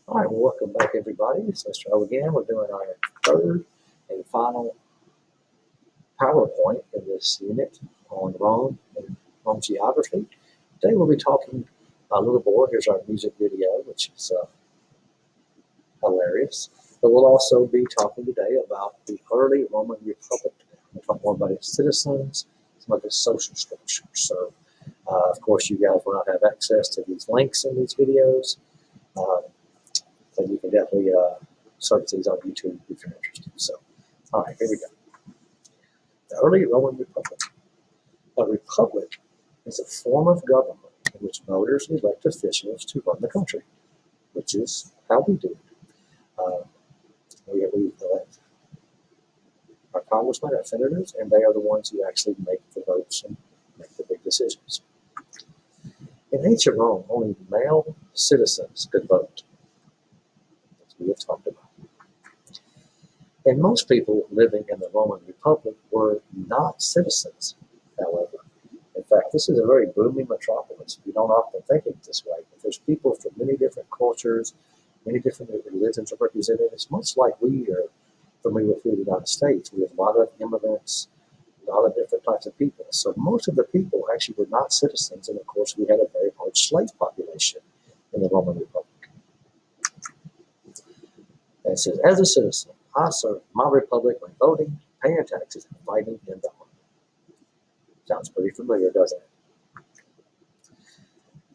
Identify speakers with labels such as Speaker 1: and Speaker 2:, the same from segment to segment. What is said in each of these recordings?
Speaker 1: All right, well, welcome back, everybody. It's Mr. O again. We're doing our third and final PowerPoint in this unit on Rome and Rome geography. Today we'll be talking a little more. Here's our music video, which is hilarious. But we'll also be talking today about the early Roman Republic. We'll talk more about its citizens, some of its social structure. So, of course, you guys will not have access to these links in these videos. But you can definitely search these on YouTube if you're interested. So, all right, here we go. The early Roman Republic. A republic is a form of government in which voters elect officials to run the country, which is how we do it. We elect our congressmen, our senators, and they are the ones who actually make the votes and make the big decisions. In ancient Rome, only male citizens could vote, as we have talked about. And most people living in the Roman Republic were not citizens, however. In fact, this is a very booming metropolis. You don't often think of it this way, but there's people from many different cultures, many different religions are represented. It's much like we are familiar with here in the United States. We have a lot of immigrants, a lot of different types of people. So most of the people actually were not citizens, and of course we had a very large slave population in the Roman Republic. And it says, as a citizen, I serve my republic by voting, paying taxes, and fighting in the army. Sounds pretty familiar, doesn't it?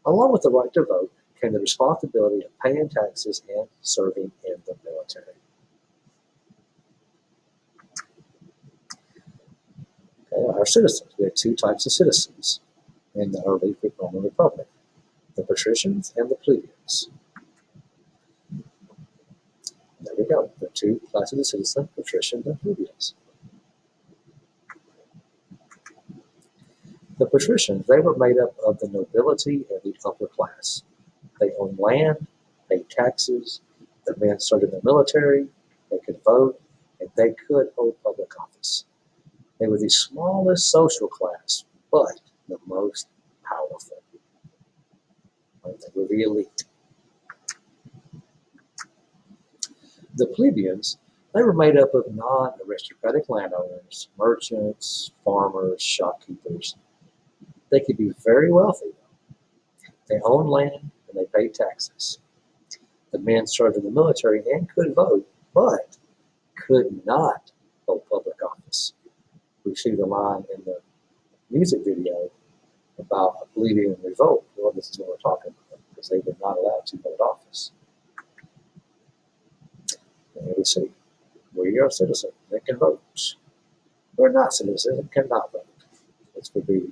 Speaker 1: Along with the right to vote came the responsibility of paying taxes and serving in the military. Okay, our citizens. We had two types of citizens in the early Roman Republic, the patricians and the plebeians. There we go, the two classes of citizens, patricians and plebeians. The patricians, they were made up of the nobility and the upper class. They owned land, paid taxes, the men served in the military, they could vote, and they could hold public office. They were the smallest social class, but the most powerful. They were the elite. The plebeians, they were made up of non-aristocratic landowners, merchants, farmers, shopkeepers. They could be very wealthy. They owned land and they paid taxes. The men served in the military and could vote, but could not hold public office. We see the line in the music video about a plebeian revolt. Well, this is what we're talking about, because they were not allowed to hold office. And here we see, we are citizens that can vote. We're not citizens and cannot vote. This would be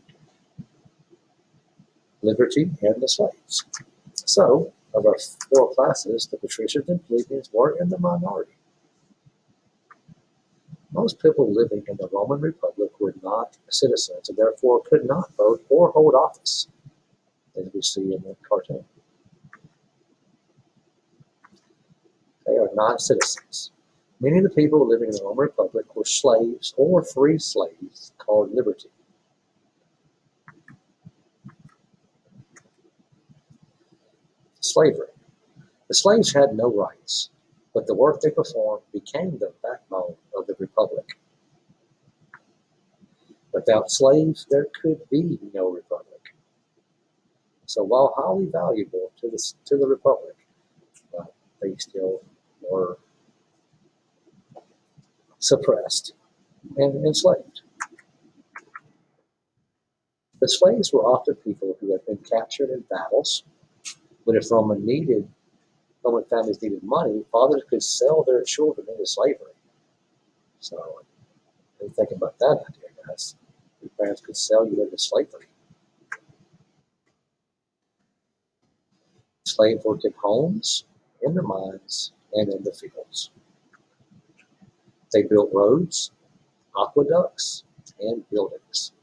Speaker 1: liberty and the slaves. So, of our four classes, the patricians and plebeians were in the minority. Most people living in the Roman Republic were not citizens and therefore could not vote or hold office, as we see in the cartoon. They are not citizens. Many of the people living in the Roman Republic were slaves or free slaves called liberty. Slavery. The slaves had no rights, but the work they performed became the backbone of the republic. Without slaves, there could be no republic. So while highly valuable to the republic, they still were suppressed and enslaved. The slaves were often people who had been captured in battles, but if Roman families needed money, fathers could sell their children into slavery. So, think about that idea, guys. Your parents could sell you into slavery. Slaves worked in homes, in the mines, and in the fields. They built roads, aqueducts, and buildings.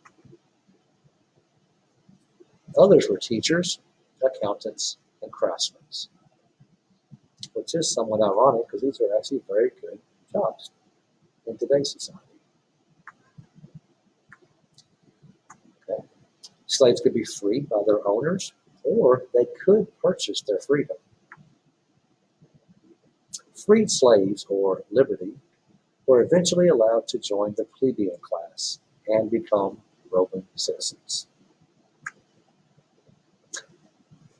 Speaker 1: Others were teachers, accountants, and craftsmen, which is somewhat ironic because these are actually very good jobs in today's society. Okay. Slaves could be freed by their owners, or they could purchase their freedom. freed slaves, or liberty, were eventually allowed to join the plebeian class and become Roman citizens.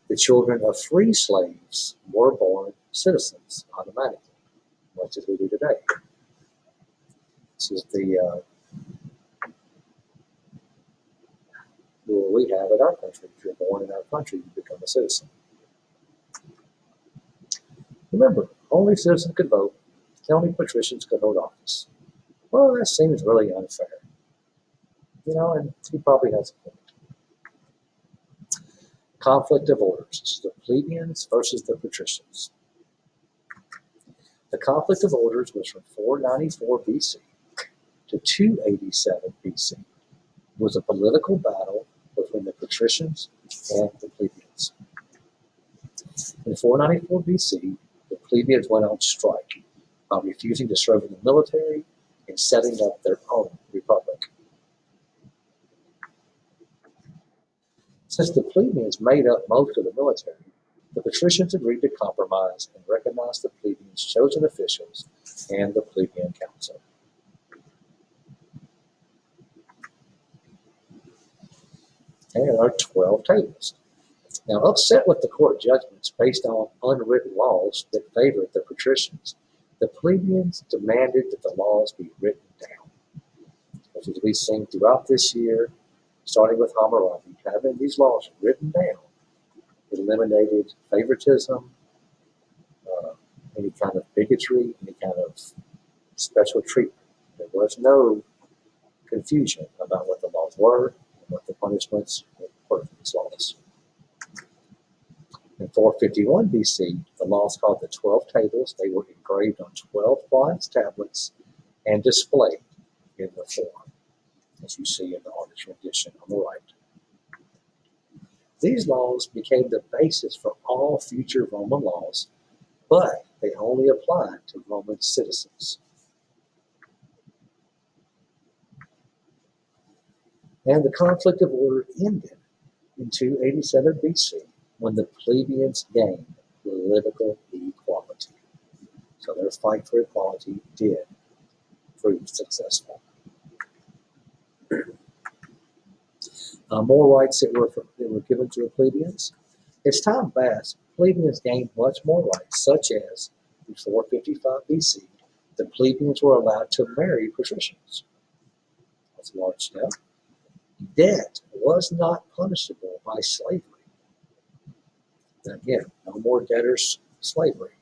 Speaker 1: The children of free slaves were born citizens automatically, much as we do today. This is the rule we have in our country. If you're born in our country, you become a citizen. Remember, only citizens could vote, only patricians could hold office. Well, that seems really unfair. And he probably has a point. Conflict of orders. This is the plebeians versus the patricians. The conflict of orders was from 494 BC to 287 BC. It was a political battle between the patricians and the plebeians. In 494 BC, the plebeians went on strike by refusing to serve in the military and setting up their own republic. Since the plebeians made up most of the military, the patricians agreed to compromise and recognize the plebeians' chosen officials and the plebeian council. And there are 12 tables. Now, upset with the court judgments based on unwritten laws that favored the patricians, the plebeians demanded that the laws be written down. As we've seen throughout this year, starting with Hammurabi, having these laws written down, it eliminated favoritism, any kind of bigotry, any kind of special treatment. There was no confusion about what the laws were and what the punishments were for these laws. In 451 BC, the laws called the 12 Tables. They were engraved on 12 bronze tablets and displayed in the form, as you see in the artist's rendition on the right. These laws became the basis for all future Roman laws, but they only applied to Roman citizens. And the conflict of order ended in 287 BC when the plebeians gained political equality. So their fight for equality did prove successful. More rights that were given to the plebeians. As time passed, plebeians gained much more rights, such as in 455 BC, the plebeians were allowed to marry patricians. That's a large step. Debt was not punishable by slavery. Again, no more debtors' slavery.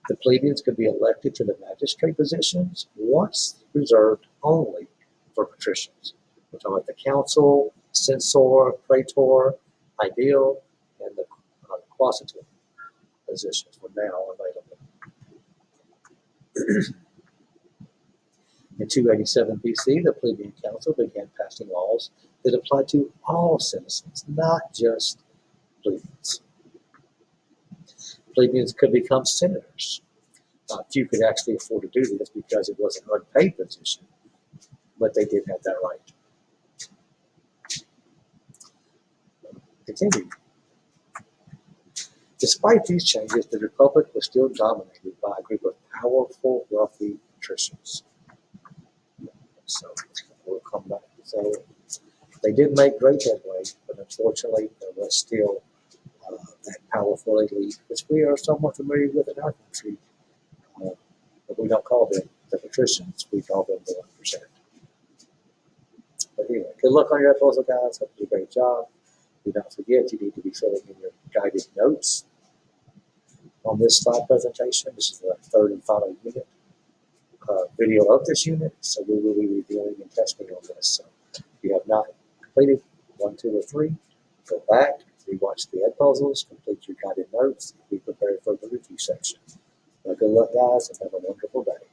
Speaker 1: The plebeians could be elected to the magistrate positions, once reserved only for patricians. We're talking about the council, censor, praetor, aedile, and the quaesitor positions were now available. In 287 BC, the plebeian council began passing laws that applied to all citizens, not just plebeians. Plebeians could become senators. Few could actually afford to do this because it was an unpaid position, but they did have that right. Continue. Despite these changes, the republic was still dominated by a group of powerful, wealthy patricians. So we'll come back. So they did make great headway, but unfortunately, there was still that powerful elite, which we are somewhat familiar with in our country. But we don't call them the patricians, we call them the 1%. But anyway, good luck on your proposal, guys. Hope you do a great job. Do not forget, you need to be filling in your guided notes on this slide presentation. This is the third and final unit video of this unit, so we will be reviewing and testing on this. So if you have not completed 1, 2, or 3, go back, rewatch the ed puzzles, complete your guided notes, and be prepared for the review section. Good luck, guys, and have a wonderful day.